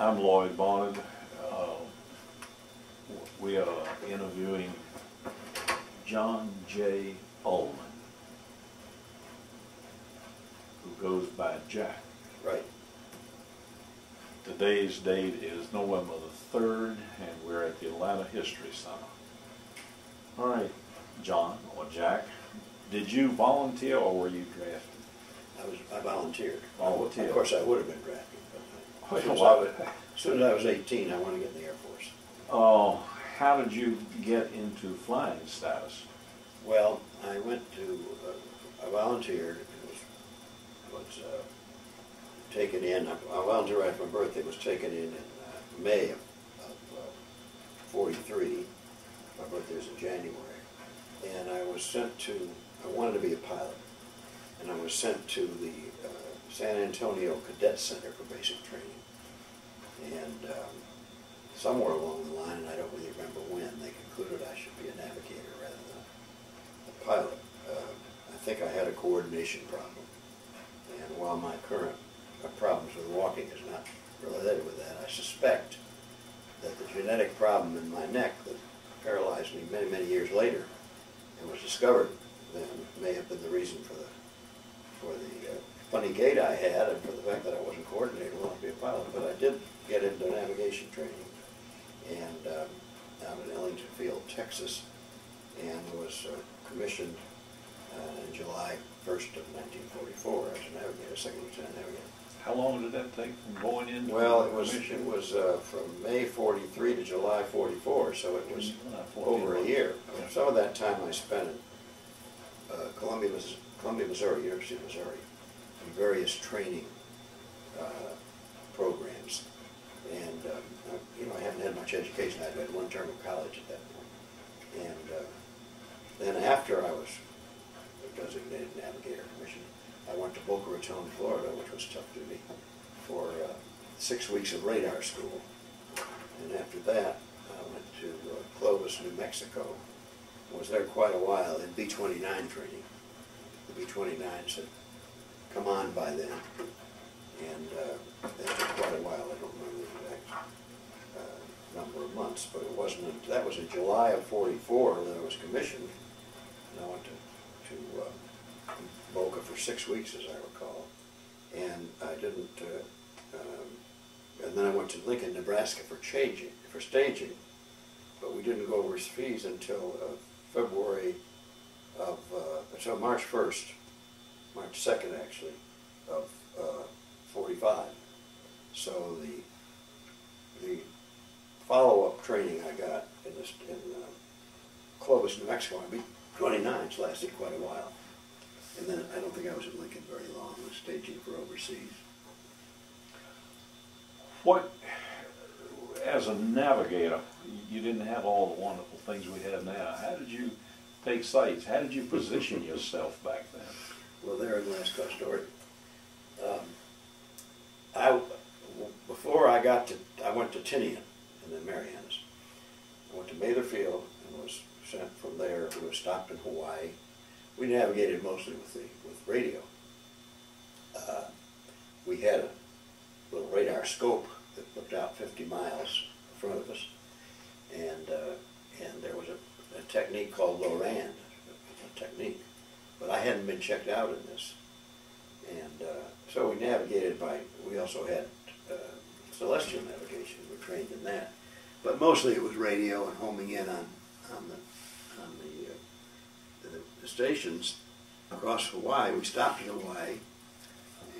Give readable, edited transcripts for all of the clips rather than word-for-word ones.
I'm Lloyd Bonnet. We are interviewing John J. Ullman, who goes by Jack. Right. Today's date is November the 3rd, and we're at the Atlanta History Center. All right, John, or Jack, did you volunteer or were you drafted? I volunteered. Volunteered. Of course, I would have been drafted. But as soon as I was 18, I wanted to get in the Air Force. Oh, how did you get into flying status? Well, I went to, I volunteered. It was taken in, I volunteered right after my birthday. It was taken in May of 43. My birthday was in January. And I was sent to, I wanted to be a pilot. And I was sent to the San Antonio Cadet Center for basic training. And somewhere along the line, and I don't really remember when, they concluded I should be a navigator rather than a pilot. I think I had a coordination problem. And while my current problems with walking is not related with that, I suspect that the genetic problem in my neck that paralyzed me many, many years later and was discovered then may have been the reason for the funny gait I had and for the fact that I wasn't coordinated well enough to be a pilot. But I did get into navigation training and out in Ellington Field, Texas, and was commissioned in July 1st of 1944 as a navigator, second lieutenant navigator. How long did that take from going into Well, it was from May 43 to July 44, so it was over a year. Yeah. Some of that time I spent in Columbia, Missouri, University of Missouri, in various training programs. And you know, I hadn't had much education. I'd had one term of college at that point. And then after I was designated navigator commissioned, I went to Boca Raton, Florida, which was tough duty, for 6 weeks of radar school. And after that, I went to Clovis, New Mexico. I was there quite a while in B-29 training. The B-29s had come on by then, and that took quite a while. I don't remember the exact number of months, but it wasn't. That was in July of '44 that I was commissioned, and I went to Boca for 6 weeks, as I recall, and I didn't. And then I went to Lincoln, Nebraska for staging, but we didn't go overseas until February of until March 1st, March 2nd actually, of 45. So the follow-up training I got in Clovis, New Mexico, on B-29s lasted quite a while. And then I don't think I was at Lincoln very long. I was staging for overseas. What, as a navigator, you didn't have all the wonderful things we have now. How did you take sights? How did you position yourself back then? Well, there in the last story. Before I went to Tinian in the Marianas. I went to Mather Field and was sent from there. We was stopped in Hawaii. We navigated mostly with radio. We had a little radar scope that looked out 50 miles in front of us, and there was a technique called Loran, a technique, but I hadn't been checked out in this, and so we navigated by. We also had celestial navigation. We were trained in that, but mostly it was radio and homing in on the stations across Hawaii. We stopped in Hawaii,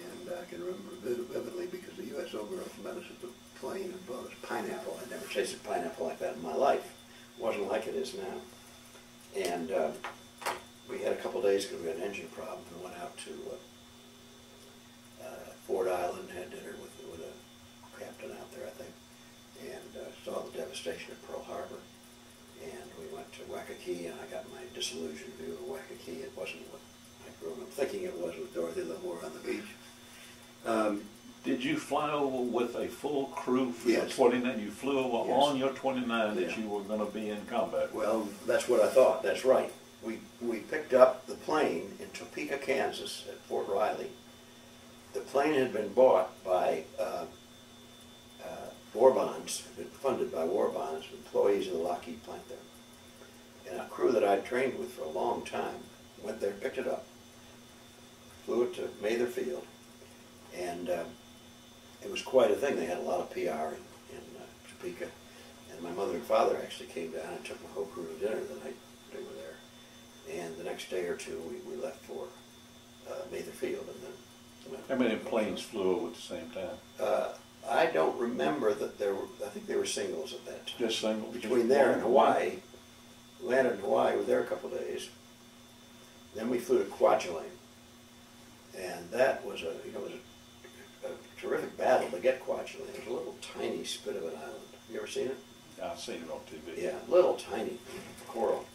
and I can remember vividly because the USO girl met us at the plane and brought us pineapple. I'd never tasted pineapple like that in my life. It wasn't like it is now. And we had a couple days because we had an engine problem. We went out to Ford Island, had dinner with a captain out there, I think, and saw the devastation of Pearl Harbor. And we went to Waikiki, and I got my disillusioned view of Waikiki. It wasn't what I'd grown up thinking it was with Dorothy Lamour on the beach. Did you fly over with a full crew for Yes. your 29? You flew over Yes. on your 29 that Yeah. you were going to be in combat with? Well, that's what I thought. That's right. We picked up the plane in Topeka, Kansas at Fort Riley. The plane had been bought by war bonds, funded by war bonds, employees of the Lockheed plant there. And a crew that I'd trained with for a long time went there, picked it up, flew it to Mather Field, and it was quite a thing. They had a lot of PR in Topeka, and my mother and father actually came down and took my whole crew to dinner the night they were there. And the next day or two, we left for Mather Field, and then. How many planes flew over at the same time? I don't remember that there were. I think they were singles at that time. Just singles? Between there and Hawaii, landed in Hawaii, was there a couple of days. Then we flew to Kwajalein, and that was a terrific battle to get Kwajalein. It was a little tiny spit of an island. You ever seen it? I've seen it on TV. Yeah, little tiny coral.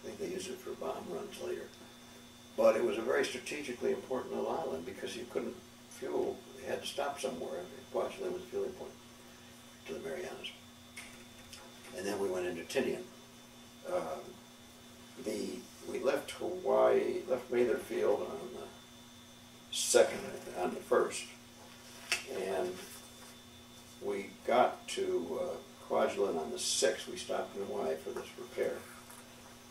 I think they used it for bomb runs later. But it was a very strategically important little island because you couldn't fuel. You had to stop somewhere. Kwajalein was the fueling point to the Marianas. And then we went into Tinian. We left Hawaii, left Mather Field on the 2nd, on the 1st. And we got to Kwajalein on the 6th. We stopped in Hawaii for this repair.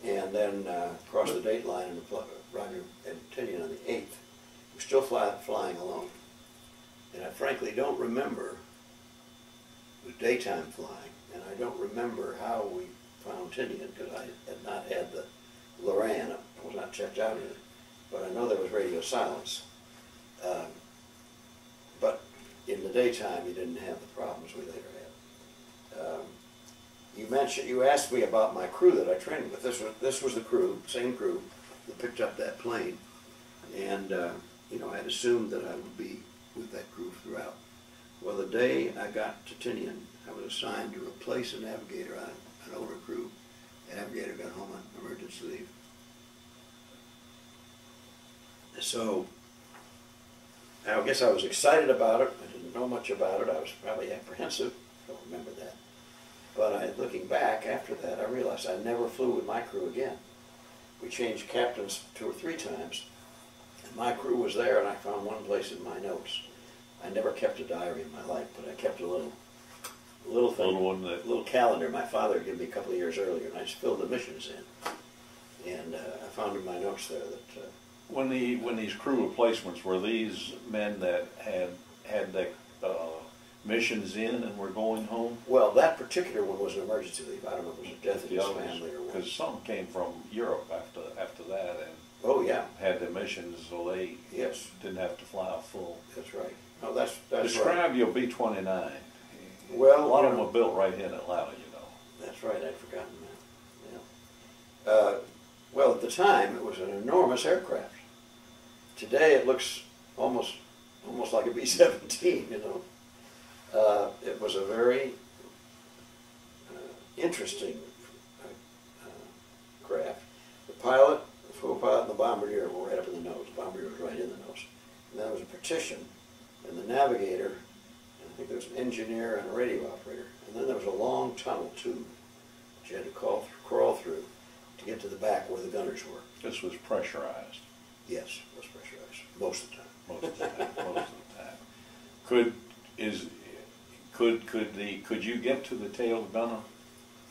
And then crossed the date line in Roger and Tinian on the 8th. We're still flying alone. And I frankly don't remember, it was daytime flying, and I don't remember how we found Tinian because I had not had the Loran, I was not checked out in it, but I know there was radio silence. But in the daytime you didn't have the problems we later had. You asked me about my crew that I trained with. This was the crew, same crew, that picked up that plane, and I had assumed that I would be with that crew throughout. Well, the day I got to Tinian, I was assigned to replace a navigator on an older crew. The navigator got home on emergency leave. So I guess I was excited about it. I didn't know much about it. I was probably apprehensive. I don't remember that. But looking back after that, I realized I never flew with my crew again. We changed captains 2 or 3 times. And my crew was there, and I found one place in my notes. I never kept a diary in my life, but I kept a little thing, little calendar my father gave me a couple of years earlier, and I just filled the missions in. And I found in my notes there that when these crew replacements, were these men that had their missions in and were going home? Well, that particular one was an emergency leave. I don't know if it was a death of his family or what. Because some came from Europe after that, and oh yeah, had their missions, so they didn't have to fly a full. That's right. No, that's Describe right. your B-29. Well, a lot of them were built right here in Atlanta, That's right. I'd forgotten that. Yeah. Well, at the time, it was an enormous aircraft. Today, it looks almost like a B-17. It was a very interesting craft. The pilot, the full pilot, and the bombardier were right up in the nose. The bombardier was right in the nose. And then there was a partition, and the navigator, and I think there was an engineer and a radio operator. And then there was a long tunnel tube that you had to crawl through to get to the back where the gunners were. This was pressurized. Yes, it was pressurized most of the time. Most of the time. Could you get to the tail gunner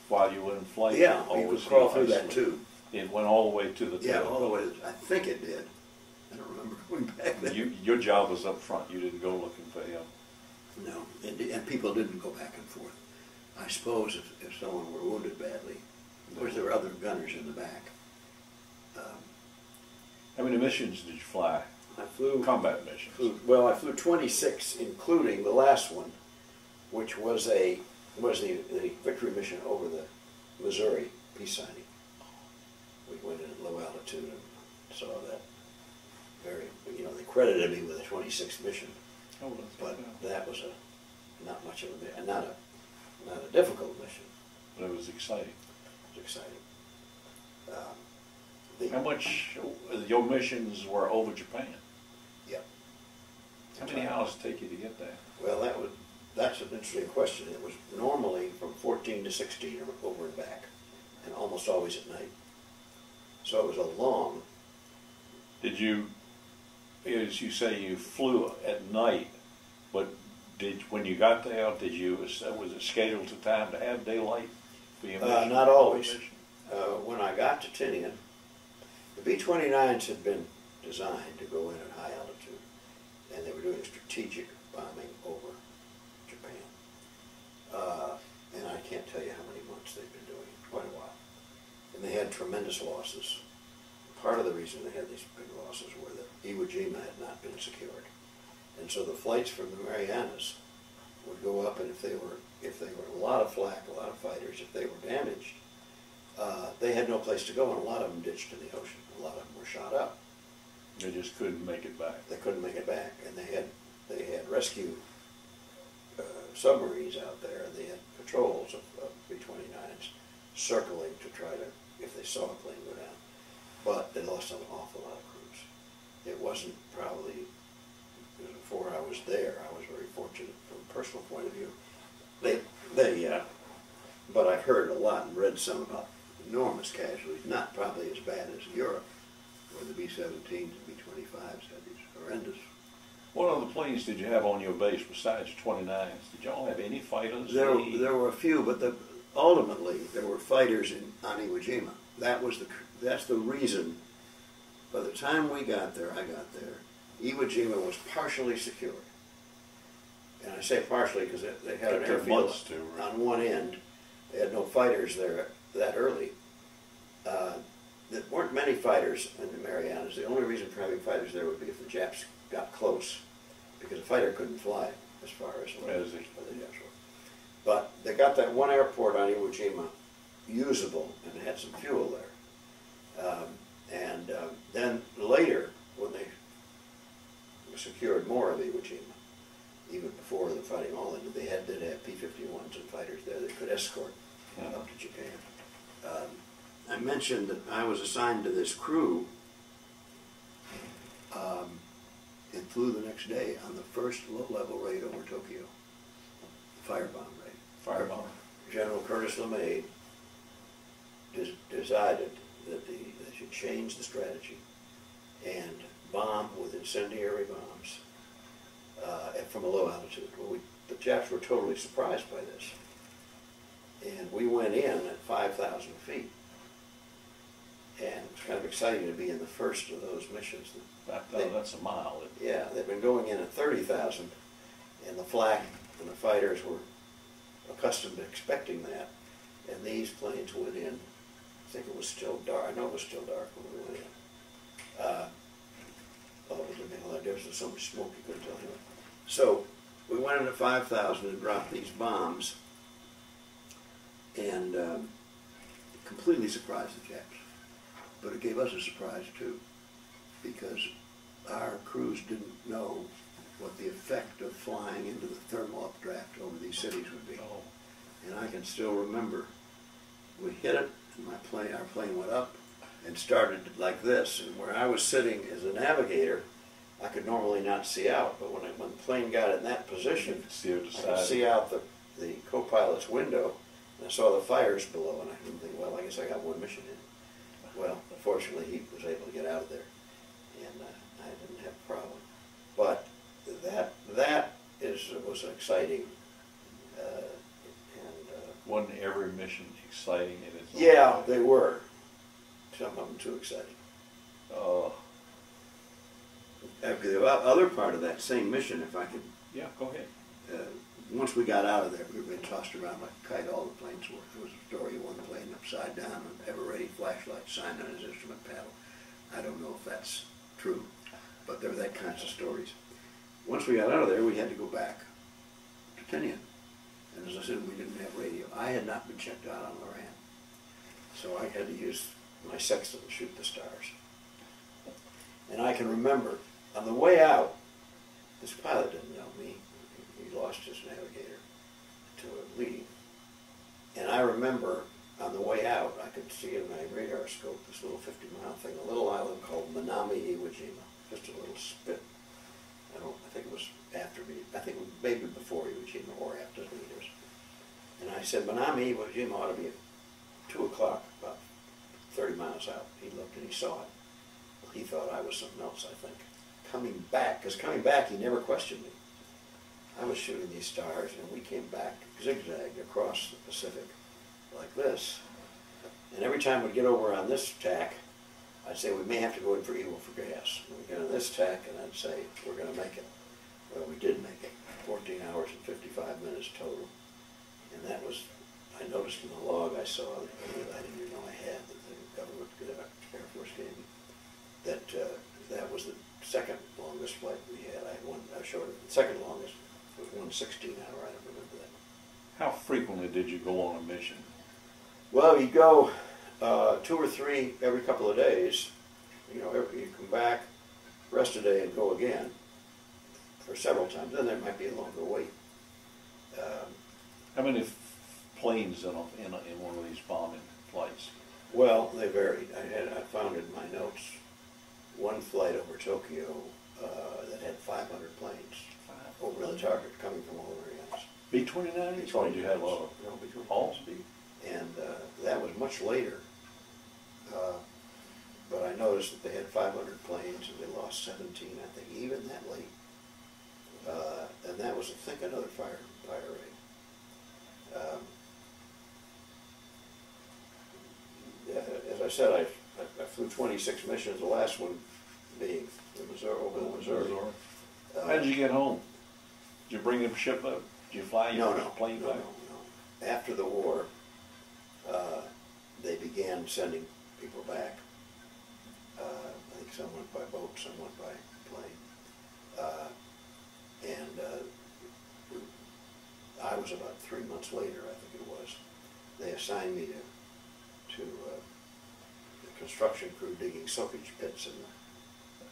while you were in flight? Yeah, you could crawl through that tube. It went all the way to the tail. Yeah, all the way. I think it did. I don't remember going back then. Your job was up front. You didn't go looking for him. No, and people didn't go back and forth. I suppose if someone were wounded badly, of course there were other gunners in the back. How many missions did you fly? I flew combat missions. I flew 26, including the last one, which was the victory mission over the Missouri peace signing. We went in at low altitude and saw that. They credited me with a 26th mission, but that was not much of a not a difficult mission. But it was exciting. It was exciting. How much your missions were over Japan? Yeah. How many hours did it take you to get there? Well, that's an interesting question. It was normally from 14 to 16 or over and back, and almost always at night. So it was a long. Did you, as you say, you flew at night, but when you got there, was it scheduled to time to have daylight for your mission? Not always. When I got to Tinian, the B-29s had been designed to go in at high altitude, and they were doing strategic bombing over Japan. And I can't tell you how many months they've been doing it, quite a while. And they had tremendous losses. Part of the reason they had these big losses were that Iwo Jima had not been secured. And so the flights from the Marianas would go up, and if they were a lot of flak, a lot of fighters, if they were damaged, they had no place to go, and a lot of them ditched in the ocean. A lot of them were shot up. They just couldn't make it back. They couldn't make it back, and they had rescue submarines out there, and they had patrols of B-29s circling to try to, if they saw a plane go down. But they lost an awful lot of crews. It wasn't probably, before I was there, I was very fortunate from a personal point of view. But I've heard a lot and read some about enormous casualties, not probably as bad as Europe, where the B-17s and B-25s had these horrendous. What other planes did you have on your base besides 29s? Did y'all have any fighters? There were a few, but ultimately there were fighters on Iwo Jima. That's the reason. By the time I got there, Iwo Jima was partially secured. And I say partially because they had an airfield on one end. They had no fighters there that early. There weren't many fighters in the Marianas. The only reason for having fighters there would be if the Japs got close, because a fighter couldn't fly as far as the Japs were. But they got that one airport on Iwo Jima usable and had some fuel there. Then later, when they secured more of Iwo Jima, even before the fighting all ended, they did have P-51s and fighters there that could escort up to Japan. I mentioned that I was assigned to this crew and flew the next day on the first low-level raid over Tokyo, the firebomb raid. Firebomb. General Curtis LeMay decided that they should change the strategy and bomb with incendiary bombs from a low altitude. Well, the Japs were totally surprised by this. And we went in at 5,000 feet. And it's kind of exciting to be in the first of those missions. That's a mile. Yeah, they've been going in at 30,000, and the flak and the fighters were accustomed to expecting that. And these planes went in, I think it was still dark. I know it was still dark when we went in. There was so much smoke you couldn't tell anyway. So we went in at 5,000 and dropped these bombs, and completely surprised the Japs. But it gave us a surprise too, because our crews didn't know what the effect of flying into the thermal updraft over these cities would be. Oh. And I can still remember, we hit it, and our plane went up and started like this. And where I was sitting as a navigator, I could normally not see out, but when the plane got in that position, I could see out the co-pilot's window, and I saw the fires below, and I didn't think, well, I guess I got one mission in. Well, fortunately, he was able to get out of there, and I didn't have a problem. But that was exciting. Wasn't every mission exciting in its own Yeah, way? they were. Some of them too exciting. The other part of that same mission, if I could. Yeah, go ahead. Once we got out of there, we were being tossed around like a kite. All the planes were. There was a story of one plane upside down and ever-ready flashlight sign on his instrument panel. I don't know if that's true, but there were that kinds of stories. Once we got out of there, we had to go back to Tinian. And as I said, we didn't have radio. I had not been checked out on Loran, so I had to use my sextant to shoot the stars. And I can remember, on the way out, this pilot didn't know me. He lost his navigator to a lead. And I remember, on the way out, I could see in my radar scope this little 50-mile thing, a little island called Manami Iwo Jima, just a little spit. I think it was after me. I think it was maybe before Iwo Jima or after the leaders. And I said, Manami Iwo Jima ought to be at 2 o'clock, about 30 miles out. He looked and he saw it. Well, he thought I was something else, I think. Coming back, because coming back, he never questioned me. I was shooting these stars, and we came back zigzagged across the Pacific like this. And every time we'd get over on this tack, I'd say we may have to go in for Eagle for gas. And we'd get on this tack, and I'd say we're going to make it. Well, we did make it. 14 hours and 55 minutes total. And that was, I noticed in the log I saw, that I didn't even know I had, that the government, Air Force gave me, that that was the second longest flight we had. I had one, I showed it, the second longest was 116 hour, I don't remember that. How frequently did you go on a mission? Well, you go 2 or 3 every couple of days. You know, you come back, rest a day, and go again for several times. Then there might be a longer wait. How many planes in one of these bombing flights? Well, they varied. I found in my notes one flight over Tokyo that had 500 planes over the target coming from all areas. B-29s? Or you had a lot of all speed? And that was much later. But I noticed that they had 500 planes and they lost 17, I think, even that late. And that was, I think, another fire rate. As I said, I flew 26 missions, the last one being over the Missouri. How did you get home? Did you bring the ship up? Did you fly your plane back? No. After the war, they began sending people back. I think some went by boat, some went by plane. I was about 3 months later, I think it was. They assigned me to the construction crew digging soakage pits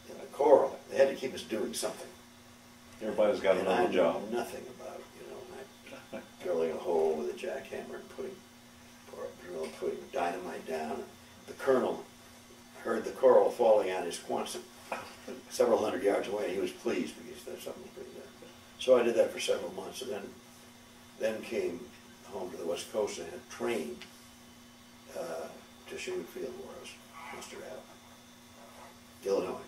in the coral. They had to keep us doing something. Everybody's got another job. I knew nothing about it, you know. And drilling a hole with a jackhammer and putting dynamite down. The colonel heard the coral falling on his Quonset several hundred yards away. He was pleased because there's something pretty good. So I did that for several months, and then came home to the West Coast and had trained to shoot field war. I was mustered out. Illinois.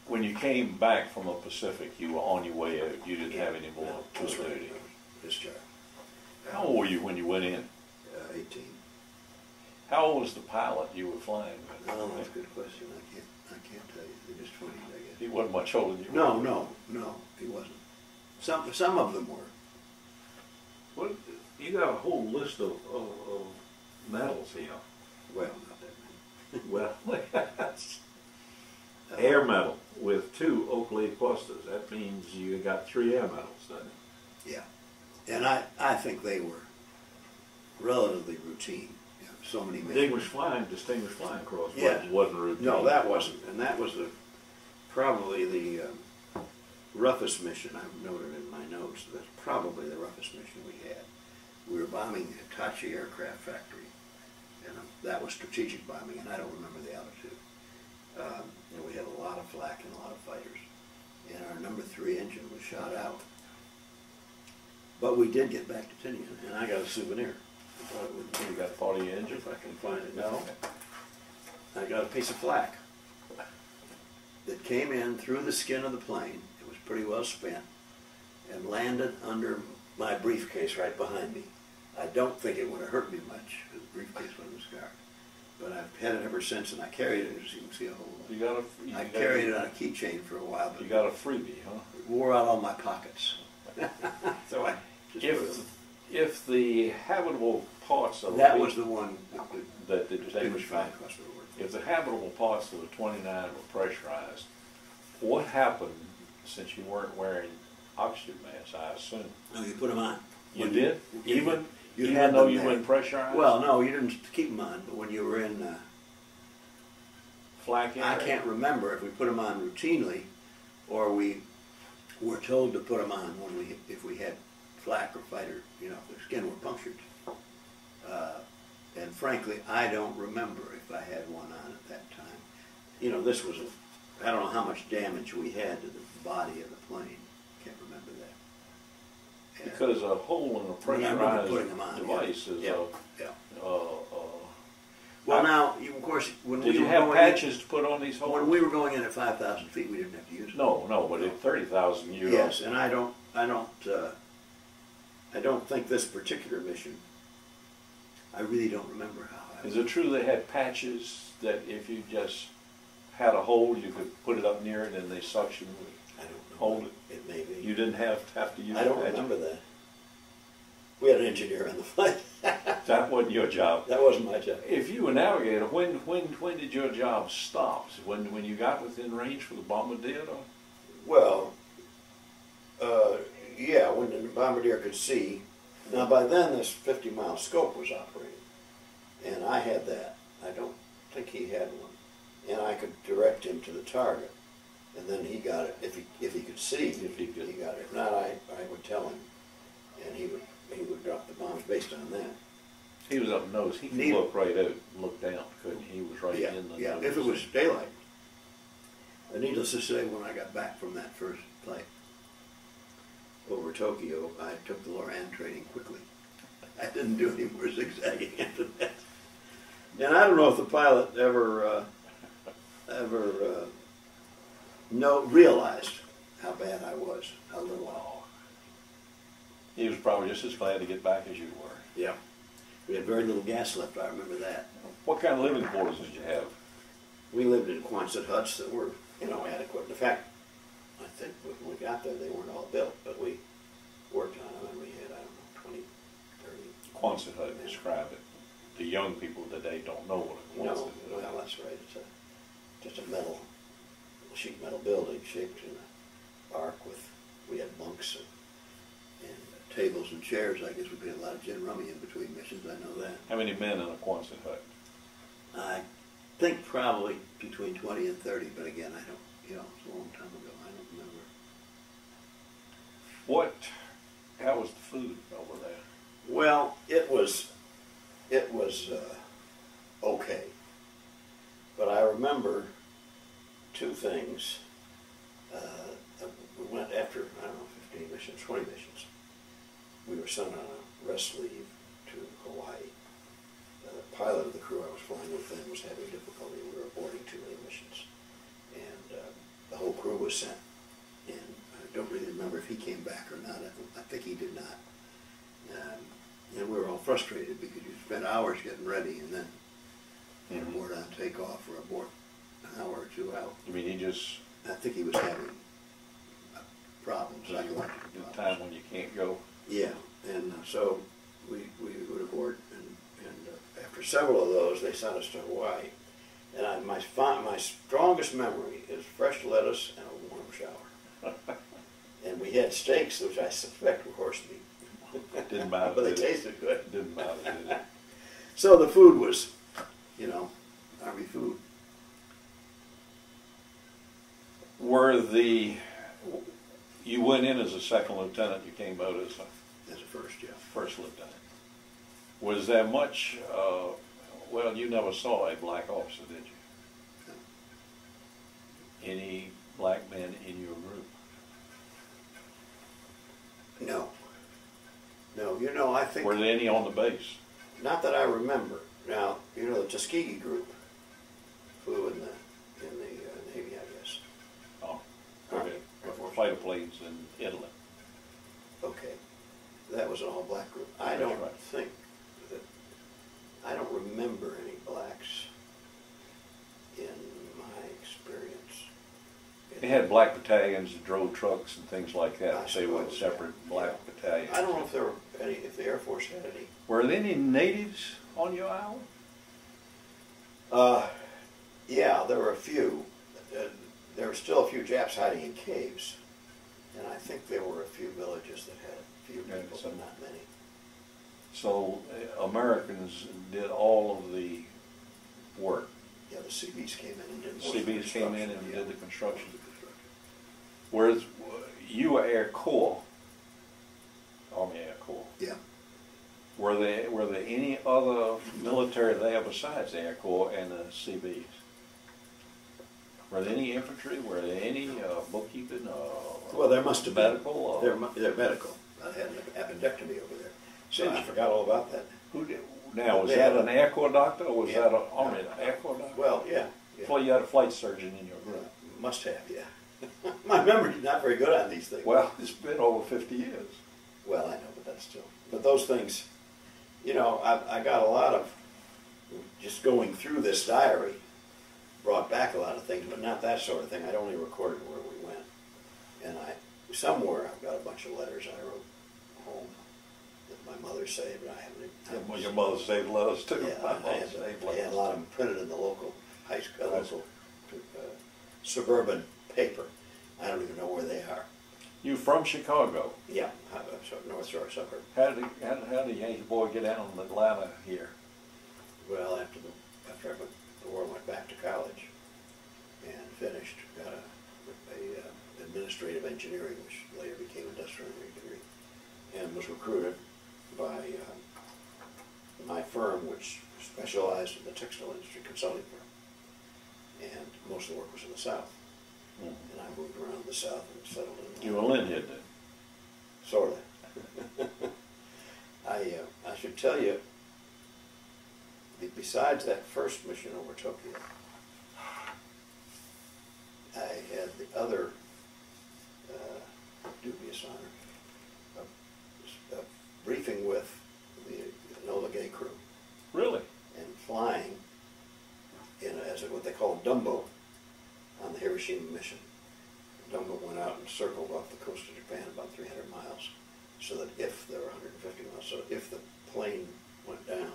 When you came back from the Pacific, you were on your way out. You didn't have any more tour duty. Discharge. How old were you when you went in? 18. How old was the pilot you were flying with? Oh, that's a good question. I can't tell you. They're just 20, I guess. He wasn't much older than you. No, he wasn't. Some of them were. Well, you got a whole list of medals here. Well, not that many. Well, air medal with 2 Oakley clusters. That means you got 3 air medals, doesn't it? Yeah. And I think they were relatively routine. You know, so many Distinguished flying cross wasn't routine. No, that wasn't. And that was probably the roughest mission I've noted in my notes. That's probably the roughest mission we had. We were bombing the Hitachi aircraft factory. And that was strategic bombing, and I don't remember the altitude. And we had a lot of flak and a lot of fighters. And our number 3 engine was shot out. But we did get back to Tinian, and I got a souvenir. You got 40 engine? If I can find it now. I got a piece of flak that came in through the skin of the plane. It was pretty well spent, and landed under my briefcase right behind me. I don't think it would have hurt me much, because the briefcase wasn't scarred. But I've had it ever since, and I carried it, as you can see, a whole lot. I carried it on a keychain for a while. But you got a freebie, huh? It wore out all my pockets. So I just if the habitable parts of that was the one that the distinguished flying cluster were. If the habitable parts of the 29 were pressurized, what happened since you weren't wearing oxygen masks? I assume. No, you put them on. You did? Even had though them you there. weren't pressurized? Well, no, you didn't keep them on. But when you were in flak area? I can't remember if we put them on routinely, or we were told to put them on when if we had flak or fighter, you know, if the skin were punctured. And frankly, I don't remember if I had one on at that time. You know, this was, I don't know how much damage we had to the body of the plane. Can't remember that. Because a hole in a pressurized device is Well, now, of course, when Did we you were have going patches to put on these holes? when we were going in at 5,000 feet, we didn't have to use them. No, but at 30,000, you Yes, and I don't think this particular mission. I really don't remember how. Is it true they had patches that if you just had a hole, you could put it up near it and they suction would I don't know. hold it? It may be. You didn't have to use. I don't patches? remember that. We had an engineer on the flight. That wasn't your job. That wasn't my job. If you were a navigator, when did your job stop? When you got within range for the bombardier? Or? Well, yeah, when the bombardier could see. Now, by then, this 50-mile scope was operating, and I had that. I don't think he had one, and I could direct him to the target, and then he got it. If he could see, he got it. If not, I would tell him, and he would drop the bombs based on that. He was up nose. He could look right out, look down, couldn't he? He was right in the nose. If it was daylight. Needless to say, when I got back from that first flight over Tokyo, I took the Loran training quickly. I didn't do any more zigzagging after that. And I don't know if the pilot ever realized how bad I was, how little I was. He was probably just as glad to get back as you were. Yeah. We had very little gas left, I remember that. What kind of living quarters did you have? We lived in Quonset huts that were, adequate. In fact, I think when we got there, they weren't all built, but we worked on them, and we had, 20, 30. Quonset hut, describe it. The young people today don't know what a Quonset hut is. Well, that's right. It's just a sheet metal building shaped in an arc we had bunks and tables and chairs. I guess we played a lot of gin rummy in between missions, I know that. How many men in a Quonset hut? I think probably between 20 and 30, but again, I don't, it's a long time ago, I don't remember. How was the food over there? Well, it was okay, but I remember two things. We went after, 15 missions, 20 missions. We were sent on a rest leave to Hawaii. The pilot of the crew I was flying with then was having difficulty. We were aborting too many missions. And the whole crew was sent. And I don't really remember if he came back or not. I think he did not. And we were all frustrated because you spent hours getting ready and then abort on takeoff or abort an hour or two out. You mean he just... I think he was having problems, psychological problems. The time when you can't go? Yeah, and so we would abort, and after several of those, they sent us to Hawaii. And my strongest memory is fresh lettuce and a warm shower. And we had steaks, which I suspect were horse meat. Didn't matter. But they tasted good. Didn't matter, did it? So the food was, Army food. You went in as a second lieutenant, you came out as As a first, yeah. first lieutenant. Was there much, you never saw a black officer, did you? No. Any black men in your group? No. No, I think... Were there any on the base? Not that I remember. Now, the Tuskegee group flew in the Navy, I guess. Oh, okay. Fighter planes in Italy. Okay. That was an all-black group. I don't remember any blacks in my experience. They had black battalions that drove trucks and things like that. They were suppose, separate black battalions. I don't know if there were any, if the Air Force had any. Were there any natives on your island? Yeah, there were a few. There were still a few Japs hiding in caves. And I think there were a few villages that had a few people, but not many. So Americans did all of the work. Yeah, the CBs came in and did CBs came in and did the construction. Whereas you were Air Corps, Army Air Corps. Yeah. Were there any other military there besides the Air Corps and the CBs? Were there any infantry? Were there any bookkeeping? Well, there must have been. Medical? They're medical. I had an appendectomy over there. So I forgot all about that. Now, was They that had- an Air Corps doctor, or was Yeah. that an Army Air Corps doctor? Well, yeah. Well, you had a flight surgeon in your group. Must have, yeah. My memory's not very good on these things. Well, it's been over 50 years. Well, I know, but that's still. But those things, you know, I got a lot of, just going through this diary, brought back a lot of things, but not that sort of thing. I'd only recorded where we went. And somewhere I've got a bunch of letters I wrote home that my mother saved, and I haven't. Well, your mother saved letters too. Yeah, My I mother had, saved I letters. had a lot of them printed in the local high school, suburban paper. I don't even know where they are. You from Chicago? Yeah, North Shore suburb. How did the Yankee boy get out in Atlanta here? Well, after the war, went back to college and finished, got a administrative engineering, which later became industrial engineering, and was recruited by my firm, which specialized in the textile industry, consulting firm, and most of the work was in the South. Mm. And I moved around the South and settled in. You were Lynn here then? Sort of. I should tell you, besides that first mission over Tokyo, I had the other dubious honor of briefing with the Enola Gay crew Really? and flying as what they call Dumbo on the Hiroshima mission. Dumbo went out and circled off the coast of Japan about 300 miles, so that if there were 150 miles, so if the plane went down,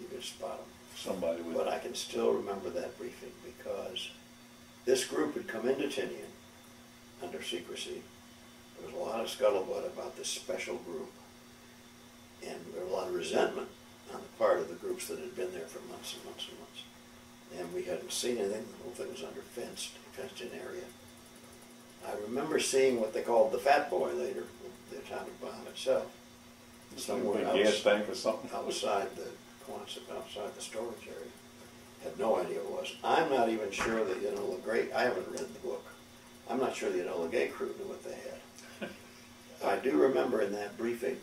you could spot them. Somebody would. But I can still remember that briefing because this group had come into Tinian under secrecy. There was a lot of scuttlebutt about this special group, and there was a lot of resentment on the part of the groups that had been there for months and months and months. And we hadn't seen anything. The whole thing was under fenced-in area. I remember seeing what they called the Fat Boy later, the atomic bomb itself, somewhere Big gas tank or something. outside the storage area. Had no idea what it was. I'm not even sure that Enola Gay, I haven't read the book. I'm not sure the Enola Gay crew knew what they had. I do remember in that briefing,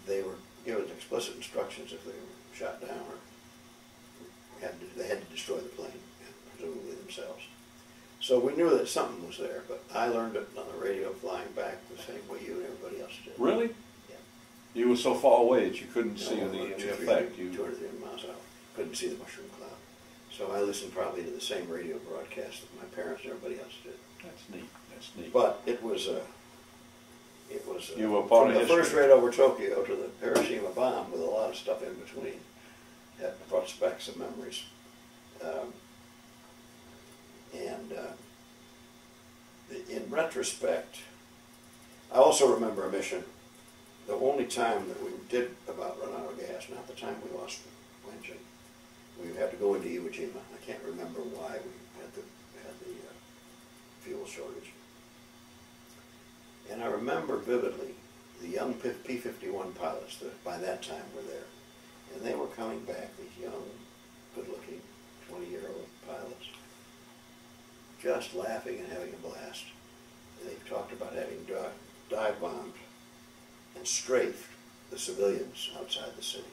they were given explicit instructions if they were shot down or they had to destroy the plane, presumably themselves. So we knew that something was there, but I learned it on the radio flying back the same way you and everybody else did. Really? Yeah. You were so far away that you couldn't see No, the 200, effect. 200 miles out. Couldn't see the mushroom cloud. So I listened probably to the same radio broadcast that my parents and everybody else did. That's neat. That's neat. But it was you were part from of the history. first raid over Tokyo to the Hiroshima bomb with a lot of stuff in between. That brought back some memories. In retrospect, I also remember a mission, the only time that we did about run out of gas, not the time we lost the engine. We had to go into Iwo Jima. I can't remember why we had the fuel shortage. And I remember vividly the young P-51 pilots that by that time were there. And they were coming back, these young, good-looking, 20-year-old pilots, just laughing and having a blast. And they talked about having dive bombed and strafed the civilians outside the city.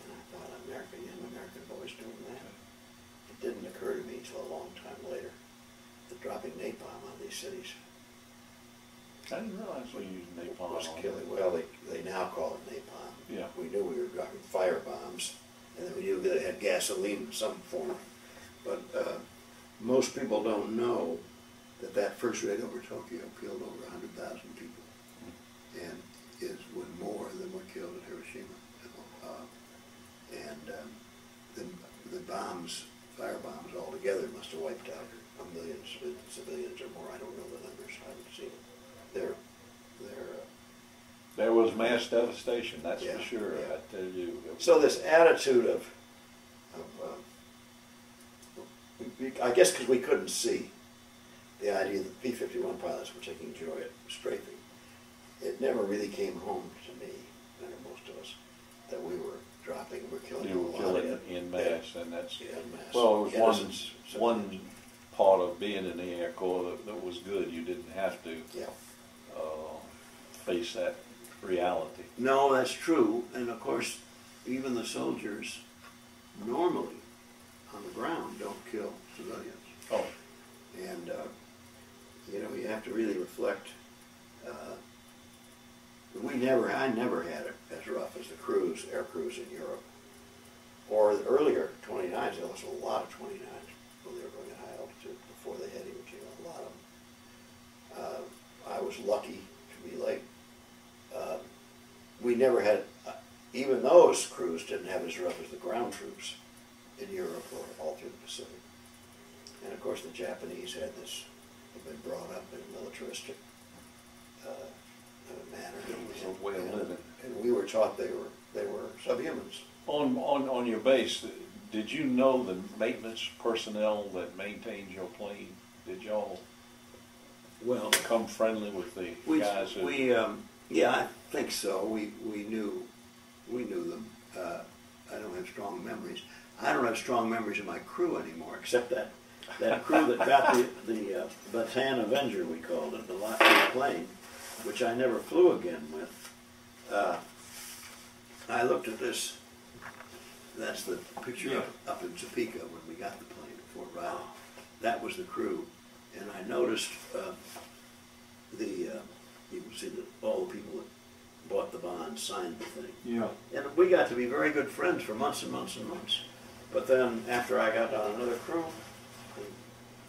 And I thought, young American boys doing that? It didn't occur to me until a long time later that dropping napalm on these cities I didn't realize we used napalm. was killing. Well, they now call it napalm. Yeah. We knew we were dropping fire bombs, and then we knew that it had gasoline in some form. But most people don't know that first raid over Tokyo killed over 100,000 people, and was more than were killed at Hiroshima. The bombs, fire bombs altogether, must have wiped out a million civilians or more. I don't know the numbers. I haven't seen it. There was mass devastation, that's Yeah, for sure, yeah. I tell you. So this attitude of I guess because we couldn't see the idea that P-51 pilots were taking joy at strafing, it never really came home to me, and to most of us, that we were dropping, we're killing You were a lot killing of in mass, and that's, en masse. well, it was Innocents, one part of being in the Air Corps that was good. You didn't have to Yeah. face that reality. No, that's true, and of course, even the soldiers normally on the ground don't kill civilians. Oh. And, you know, you have to really reflect. I never had it as rough as the air crews in Europe. Or the earlier 29s, there was a lot of 29s when they were going at high altitude before they had Iwo Jima, a lot of them. I was lucky to be late. We never had, even those crews didn't have as rough as the ground troops in Europe or all through the Pacific. And of course the Japanese had been brought up in a militaristic manner. It was a way of living. And we were taught they were subhumans. On your base, did you know the maintenance personnel that maintained your plane? Did y'all become friendly with the guys who... Yeah, I think so. We knew them. I don't have strong memories. I don't have strong memories of my crew anymore, except that crew that got the Bataan Avenger, we called it, the Lockheed plane, which I never flew again with. I looked at this. That's the picture up in Topeka when we got the plane at Fort Riley. That was the crew, and I noticed you can see that all the people that bought the bonds signed the thing. Yeah. And we got to be very good friends for months and months and months. But then after I got on another crew,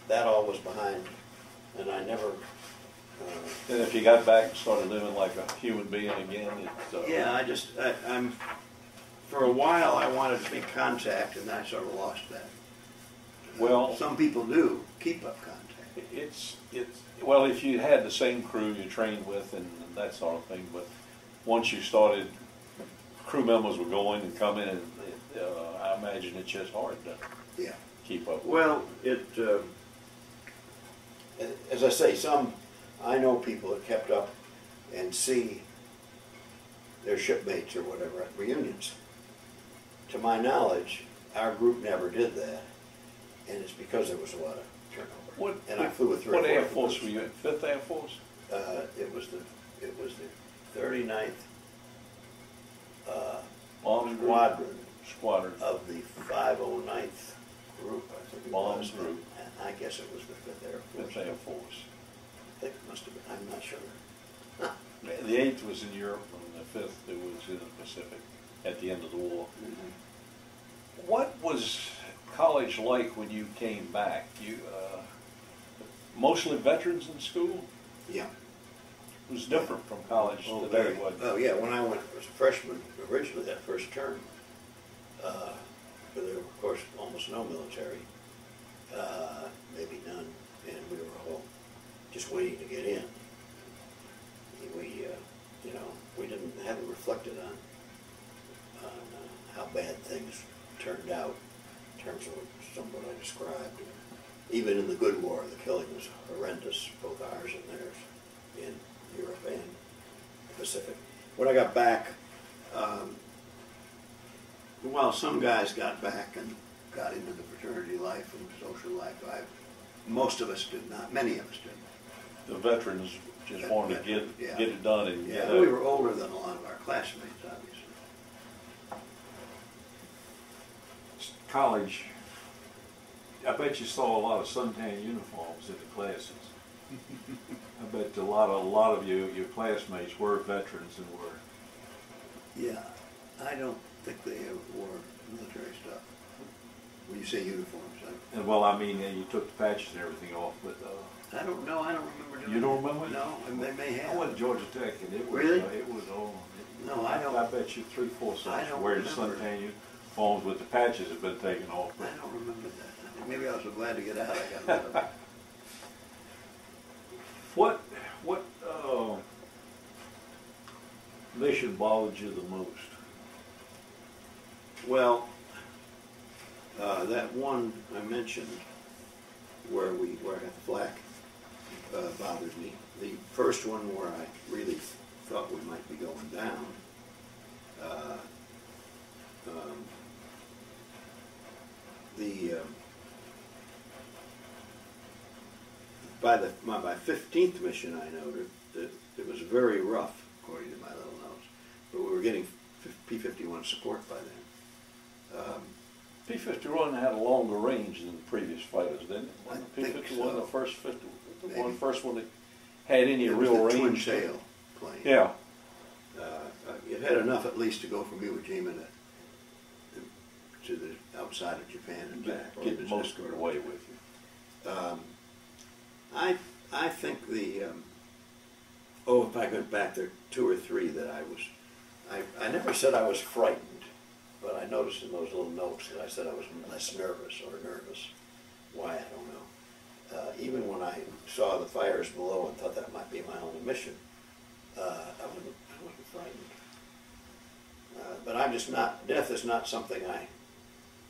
that all was behind, and I never... and if you got back and started living like a human being again, yeah, I'm... For a while I wanted to make contact, and I sort of lost that. Well... some people do keep up contact. Well, if you had the same crew you trained with and that sort of thing, but once you started, crew members were going and coming, and I imagine it's just hard to keep up with. Well, as I say, I know people that kept up and see their shipmates or whatever at reunions. To my knowledge, our group never did that, and it's because there was a lot of turnover. I flew with 3 or 4. What Air Force were you in? 5th Air Force? It was the 39th Squadron of the 509th group, I think it Bombs was. group. And I guess it was the 5th Air Force. 5th Air Force. I think it must have been. I'm not sure. The 8th was in Europe, and the 5th it was in the Pacific at the end of the war. Mm-hmm. What was college like when you came back? You mostly veterans in school? Yeah. It was different from college today, wasn't it? Oh, yeah. When I went as a freshman, originally that first term, there were, of course, almost no military, maybe none, and we were all just waiting to get in. We haven't reflected on how bad things turned out in terms of some of what I described. Even in the good war, the killing was horrendous, both ours and theirs, in Europe and the Pacific. When I got back, while some guys got back and got into the fraternity life and social life, most of us did not. Many of us didn't. The veterans just wanted to get it done and get we were older than a lot of our classmates, obviously. College, I bet you saw a lot of suntan uniforms in the classes. I bet a lot of your classmates were veterans and were. Yeah, I don't think they ever wore military stuff. When you say uniforms, and well, I mean, you took the patches and everything off, but I don't know. I don't remember doing. You don't remember? No, and they may have. I went to Georgia Tech, and it was really. It was all. No, I don't. I bet you 3/4 of us wearing suntan uniforms with the patches have been taken off. I don't remember that. Maybe I was so glad to get out. I got rid of it. What mission bothered you the most? Well, that one I mentioned where I got the flak bothered me. The first one where I really thought we might be going down, by my 15th mission I noted that it was very rough, according to my little notes, but we were getting P-51 support by then. P-51 had a longer range than the previous fighters, didn't it? I Wasn't think P-51 so. the first Maybe. first one that had any It was real the twin range? tail plane. Yeah. It had enough at least to go from Iwo Jima to the outside of Japan and back. Get most of it away with you. I think the if I went back there 2 or 3 that I never said I was frightened, but I noticed in those little notes that I said I was less nervous or nervous. Why, I don't know. Even when I saw the fires below and thought that might be my only mission, I wasn't frightened. But I'm just not, death is not something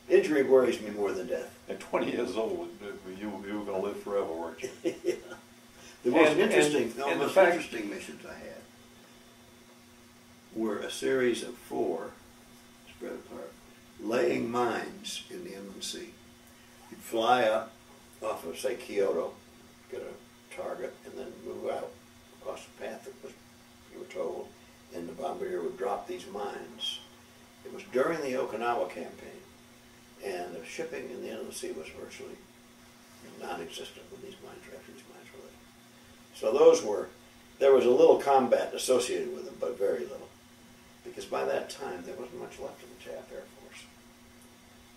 injury worries me more than death. At 20 years old, you were going to live forever, weren't you? Yeah. The most fact, interesting missions I had were a series of 4, spread apart, laying mines in the inland sea. You'd fly up off of, say, Kyoto, get a target, and then move out across the path that was, you were told, and the bombardier would drop these mines. It was during the Okinawa campaign, and the shipping in the inland sea was virtually non-existent when these mines, refuge mines were laid. So there was a little combat associated with them, but very little. Because by that time, there wasn't much left of the Jap Air Force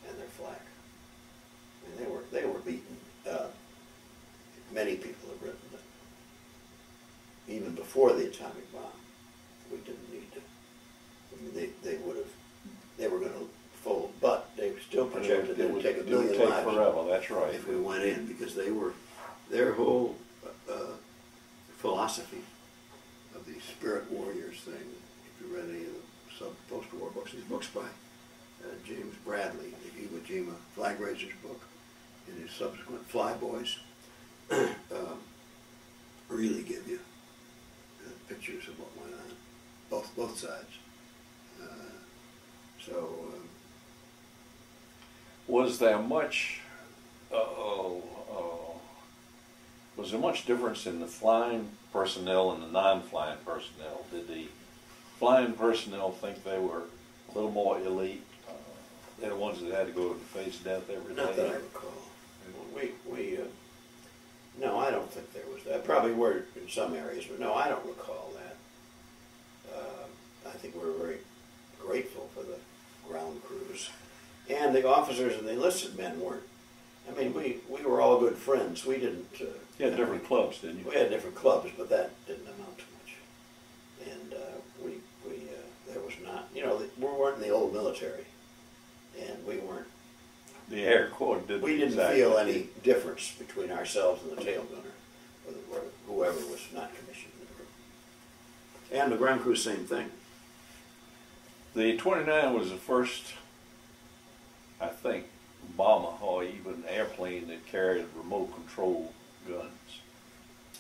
and their flak. I mean, they were beaten. Many people have written that even before the atomic bomb, we didn't need to. I mean, they were going to fold, but they still projected it would take a billion lives. Forever. That's right. If we went in, because their whole philosophy of the spirit warriors thing. If you read any of the post-war books, these books by James Bradley, the Iwo Jima flag raisers book, and his subsequent Flyboys, really give you pictures of what went on, both sides. Was there much difference in the flying personnel and the non-flying personnel? Did the flying personnel think they were a little more elite? They're the ones that had to go and face death every day. Not that I recall. No, I don't think there was that. Probably were in some areas, but no, I don't recall that. I think we were very grateful for the ground crews. And the officers and the enlisted men weren't. I mean, we were all good friends. We didn't... You had different clubs, didn't you? We had different clubs, but that didn't amount to much. And there was not... we weren't in the old military. And we weren't... The Air Corps didn't. We didn't feel any difference between ourselves and the tail gunner, or whoever was not commissioned in the group. And the ground crew, same thing. The 29 was the first, I think, bomber or even airplane that carried remote control guns.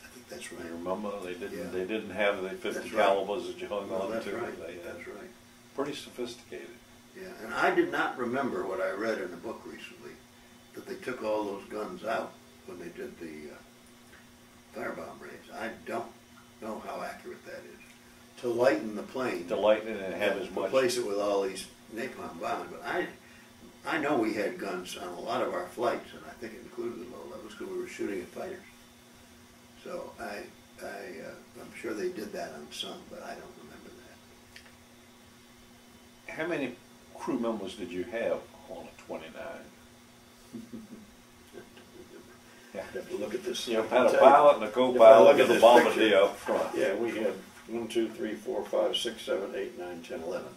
I think that's right. You remember they didn't. Yeah. They didn't have the 50 That's calibers that you hung No, on that's to. right. That's right. Pretty sophisticated. Yeah, and I did not remember what I read in a book recently, that they took all those guns out when they did the firebomb raids. I don't know how accurate that is. To lighten the plane. To lighten it and have as much. Replace it with all these napalm bombs. But I know we had guns on a lot of our flights, and I think it included the low levels because we were shooting at fighters. So I'm sure they did that on some, but I don't remember that. How many crew members did you have on a 29? I'd have to look at this. You had a pilot and a co-pilot and a bombardier up front. Yeah, we had 1, 2, 3, 4, 5, 6, 7, 8, 9, 10, 11.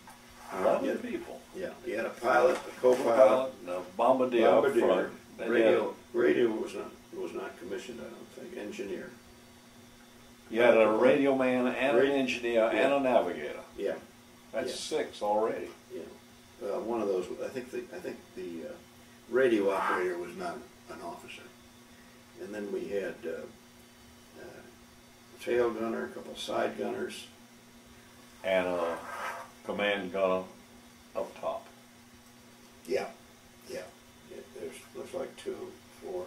11 people. Yeah, you had a pilot, a co-pilot, And a bombardier up front. Radio was not commissioned, I don't think. Engineer. You had a radio man and an engineer and Yeah. a navigator. Yeah. That's Yeah. 6 already. Yeah. One of those. I think the radio operator was not an officer. And then we had a tail gunner, a couple side gunners, And a command gunner up top. Yeah. There's looks like 2, 4,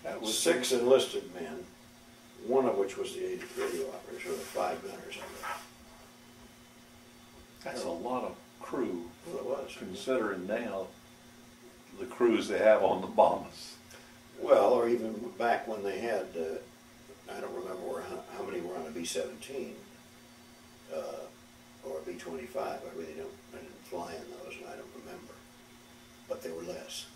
That was 6 enlisted men. One of which was the radio operator, so the 5 gunners on That's a lot of crew. Well, it was. Considering now the crews they have on the bombers. Well, or even back when they had, I don't remember how many were on a B-17 or a B-25. I really don't. I didn't fly in those, and I don't remember. But they were less.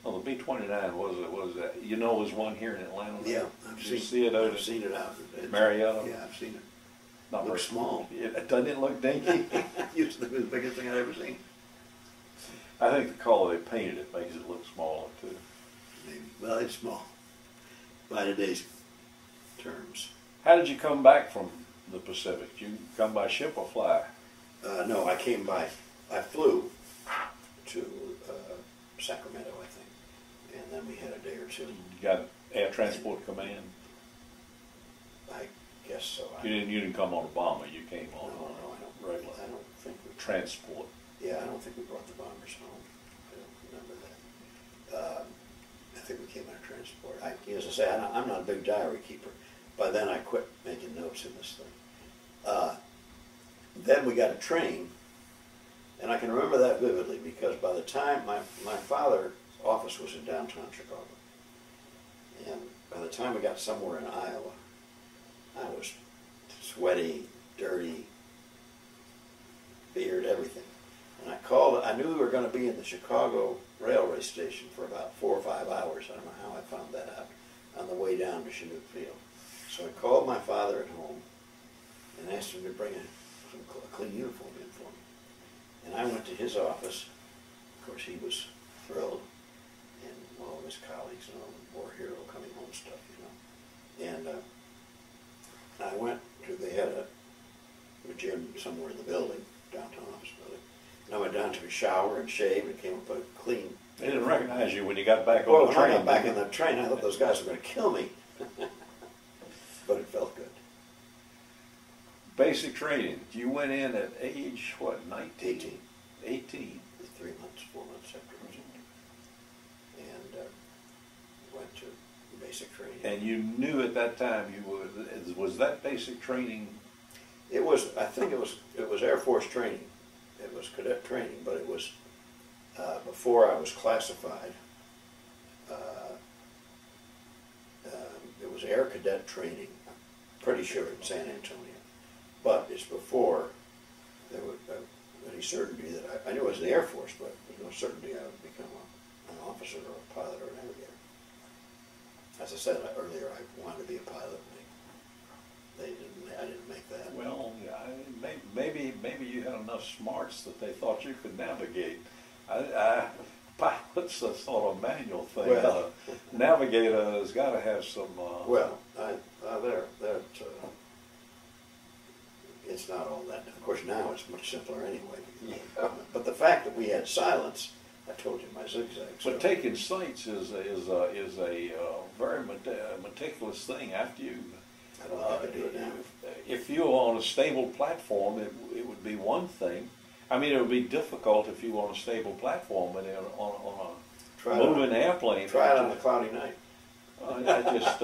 Well, the B-29 was you know, there's one here in Atlanta. Yeah, I've seen it out at Marietta. Yeah, I've seen it. Not looks small. Doesn't it look dinky? Used to be the biggest thing I'd ever seen. I think the color they painted it makes it look smaller too. Maybe. Well, it's small by today's terms. How did you come back from the Pacific? Did you come by ship or fly? No, I flew to Sacramento, I think, and then we had a day or two. You got Air Transport Command? I guess so. You didn't come on a bomber. You came on regular I don't think we transport. Yeah, I don't think we brought the bombers home. I don't remember that. I think we came on a transport. As I say, I'm not a big diary keeper. By then I quit making notes in this thing. Then we got a train, and I can remember that vividly because by the time my father's office was in downtown Chicago, and by the time we got somewhere in Iowa, I was sweaty, dirty, beard, everything. And I knew we were going to be in the Chicago railway station for about 4 or 5 hours. I don't know how I found that out on the way down to Chinook Field. So I called my father at home and asked him to bring a clean uniform in for me. And I went to his office. Of course, he was thrilled, and all of his colleagues and all the war hero coming home stuff, you know. And I went to, they had a gym somewhere in the building, downtown office building. And I went down to a shower and shaved and came up with a clean. They didn't recognize you when you got back on Well, the train. when I got back in the train, I thought those guys were going to kill me. But it felt good. Basic training. You went in at age, what, 19? 18. 18. 3 months, 4 months after I was in. And went to basic training. And you knew at that time was that basic training? It was, I think it was Air Force training. It was cadet training, but it was before I was classified. It was Air Cadet training, I'm pretty sure in San Antonio. But it's before there was any certainty that I knew it was the Air Force, but there's no certainty I would become an officer or a pilot or an navigator. As I said earlier, I wanted to be a pilot. I didn't make that. Well, yeah, maybe you had enough smarts that they thought you could navigate. Pilot's a sort of manual thing. Well, navigator has got to have some. It's not all that. Of course, now it's much simpler anyway. Yeah. But the fact that we had silence, I told you my zigzags. But taking sights is a very meticulous thing. After you, I don't think I could do it now. If you were on a stable platform, it would be one thing. I mean, it would be difficult if you were on a stable platform, but on a moving airplane. Try it on a cloudy night. I just.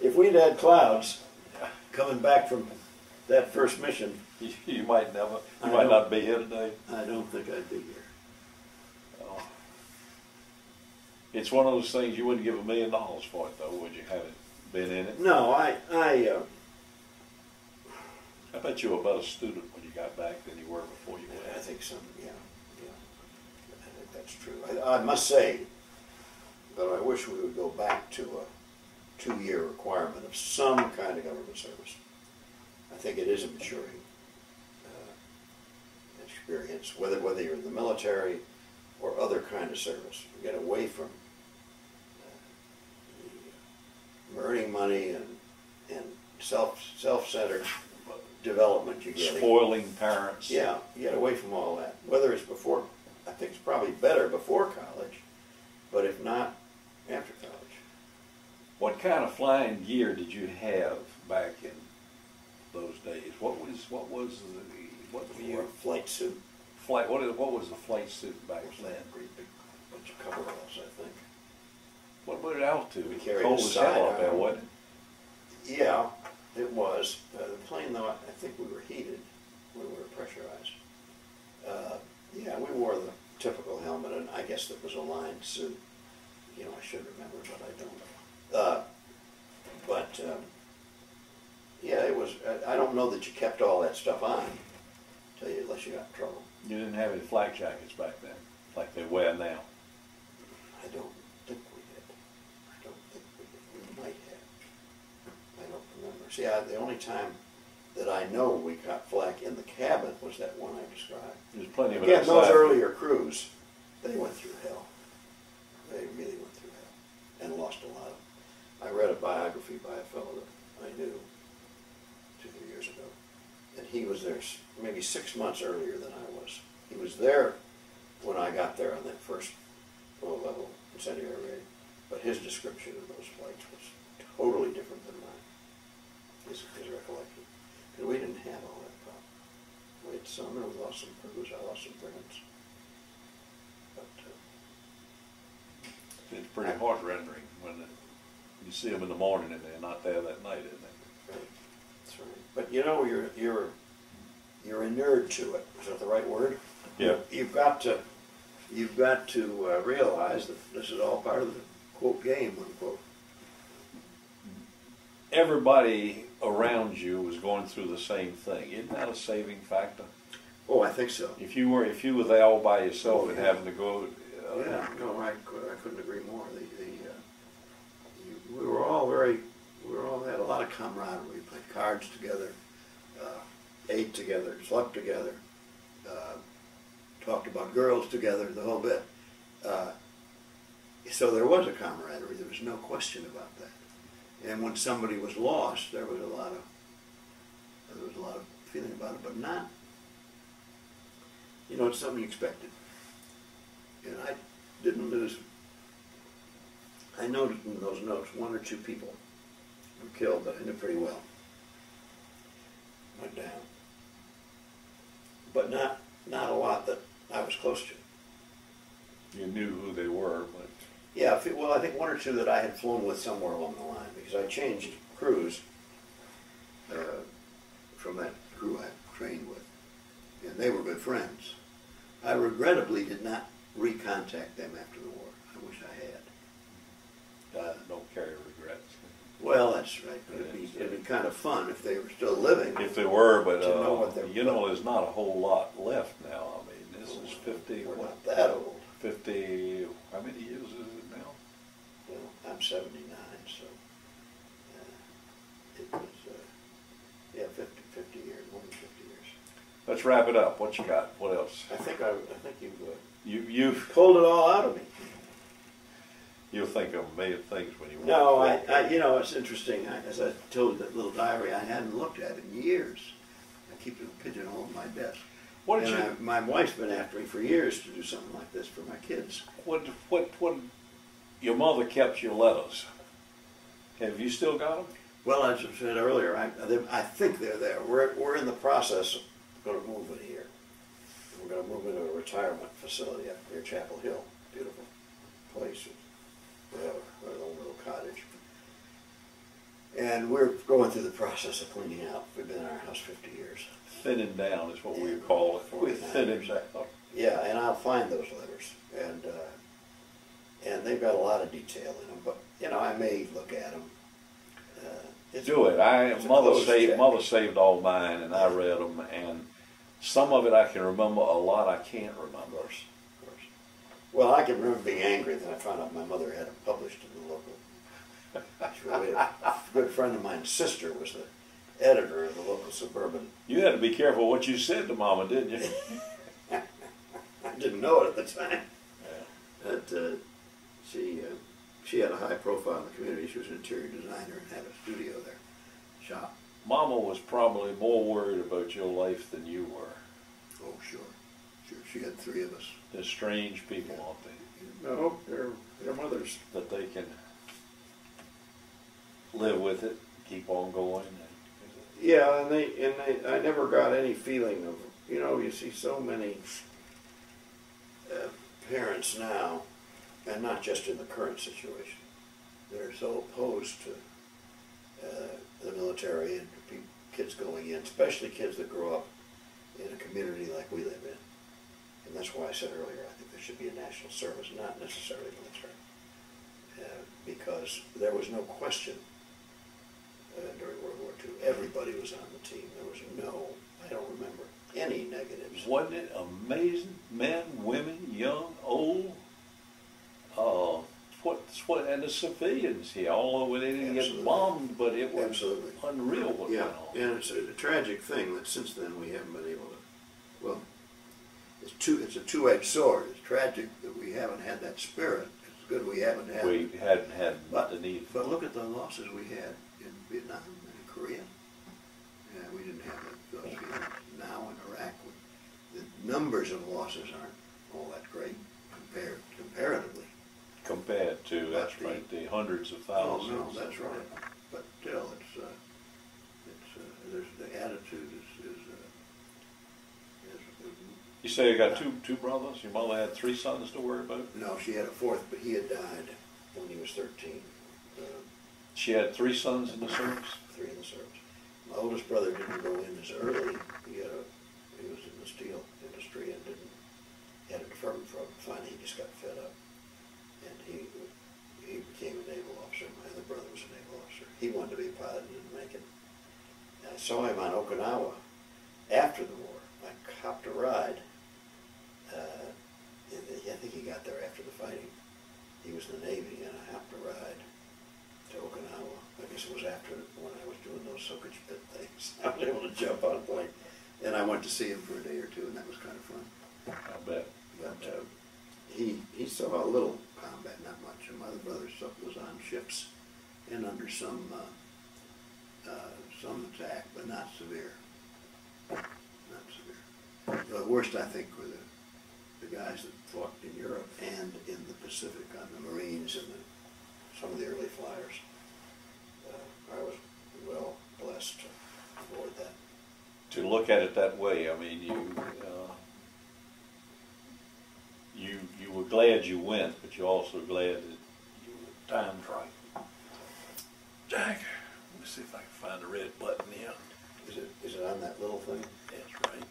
If we'd had clouds coming back from that first mission, you might not be here today. I don't think I'd be here. It's one of those things you wouldn't give $1 million for it, though, would you? Having been in it. No, I bet you were a better student when you got back than you were before you went. I think so. Yeah. I think that's true. I must say that I wish we would go back to a 2-year requirement of some kind of government service. I think it is a maturing experience, whether you're in the military or other kind of service. You get away from earning money and self-centered development you get. Spoiling parents. Yeah, you get away from all that. Whether it's before, I think it's probably better before college, but if not, after college. What kind of flying gear did you have back in those days? What were your flight suit? What was the flight suit back then? Pretty big bunch of coveralls, I think. What about altitude? We carried cold a as hell up there, sidearm. wasn't it? Yeah, it was. The plane, though, I think we were heated. We were pressurized. Yeah, we wore the typical helmet, and I guess that was a lined suit. You know, I should remember, but I don't. Yeah, it was. I don't know that you kept all that stuff on, tell you, unless you got in trouble. You didn't have any flak jackets back then, like they wear now. I don't think we did. I don't think we did. We might have. I don't remember. See, the only time that I know we got flak in the cabin was that one I described. There's plenty of it Again, outside. those earlier crews, they went through hell. They really went through hell and lost a lot of. I read a biography by a fellow that I knew 2-3 years ago, and he was there maybe 6 months earlier than I was. He was there when I got there on that first low-level incendiary raid, but his description of those flights was totally different than mine, his recollection. Because we didn't have all that problem. We had some, and we lost some crews. I lost some friends. But it's pretty heart-rendering when you see them in the morning and they're not there that night, isn't it? right, that's right. But you know, you're inured to it. Is that the right word? Yeah. You've got to realize that this is all part of the quote game, unquote. Everybody around you was going through the same thing. Isn't that a saving factor? Oh, I think so. If you were there all by yourself and yeah. having to go, Yeah, no, I couldn't agree more. We were all had a lot of camaraderie. We played cards together, ate together, slept together, talked about girls together, the whole bit. So there was a camaraderie. There was no question about that. And when somebody was lost, there was a lot of feeling about it, but not. You know, it's something you expected. And I didn't lose. I noted in those notes 1 or 2 people were killed that I knew pretty well. Went down. But not a lot that I was close to. you knew who they were. But Yeah, well, I think 1 or 2 that I had flown with somewhere along the line, because I changed crews from that crew I trained with, and they were good friends. I regrettably did not recontact them after the war. I wish I had. don't carry regrets. Well, that's right. It'd be kind of fun if they were still living. If they were, but To know what they're there's not a whole lot left now. I mean, this is 50. We're What? not that old. 50. How many years is it now? Well, I'm 79, so it was, 50 years, more than 50 years. Let's wrap it up. What you got? What else? I think you've You've pulled it all out of me. you'll think of a million things when you No, walk. you know, it's interesting. As I told you, that little diary I hadn't looked at in years. I keep it pigeonholed in my desk. What did And my wife's been after me for years to do something like this for my kids. what your mother kept your letters. Have you still got them? Well, as I said earlier, I think they're there. We're in the process of going to move in here. We're going to move into a retirement facility up near Chapel Hill. Beautiful place. We have our own little cottage. And we're going through the process of cleaning out. We've been in our house 50 years. Thinning down is what we call it. We're thinning down. Yeah, and I'll find those letters. And they've got a lot of detail in them, but, you know, I may look at them. Do it. Mother saved all mine, and I read them, and some of it I can remember. A lot I can't remember. Of course. Well, I can remember being angry that I found out my mother had them published in the local. A good friend of mine's sister was the editor of the local suburban. You had to be careful what you said to Mama, didn't you? I didn't know it at the time. But she had a high profile in the community. She was an interior designer and had a studio there, shop. Mama was probably more worried about your life than you were. Oh, sure. She had 3 of us. They're strange people, aren't they? No, they're mothers. That they can live with it, keep on going. Yeah, and I never got any feeling of, you know, you see so many parents now, and not just in the current situation, that are so opposed to the military and kids going in, especially kids that grow up in a community like we live in. And that's why I said earlier, I think there should be a national service, not necessarily military. Because there was no question during World War II. Everybody was on the team. There was no, I don't remember any negatives. Wasn't it amazing? Men, women, young, old, and the civilians here, although they didn't get bombed, but it was unreal what went on. And it's a tragic thing that since then we haven't been able to, well, it's a two-edged sword. It's tragic that we haven't had that spirit. It's good we haven't had We hadn't had the need. But look at the losses we had in Vietnam and Korea. Yeah, we didn't have those feelings. Now in Iraq, the numbers of losses aren't all that great comparatively. Compared to, that's right, the hundreds of thousands. Oh, no, that's right. But still, there's the attitude is you say you got two brothers? Your mother had 3 sons to worry about? no, she had a fourth, but he had died when he was 13. She had 3 sons in the service? 3 in the service. My oldest brother didn't go in as early. He was in the steel industry and had a deferment from it. Finally, he just got fed up. And he became a naval officer. My other brother was a naval officer. He wanted to be a pilot and didn't make it. And I saw him on Okinawa after the war. I copped a ride. I think he got there after the fighting. He was in the Navy, and I hopped a ride to Okinawa. I guess it was after when I was doing those soakage pit things. I was able to jump on a plane. And I went to see him for a day or two, and that was kind of fun. I bet. But he saw a little combat, not much. And my other brother was on ships and under some attack, but not severe. Not severe. The worst, I think, were the guys that fought in Europe and in the Pacific on the Marines and some of the early flyers. I was well blessed to avoid that. To look at it that way, I mean, you were glad you went, but you're also glad that you were timed right. Jack, let me see if I can find the red button here. Is it on that little thing? That's right.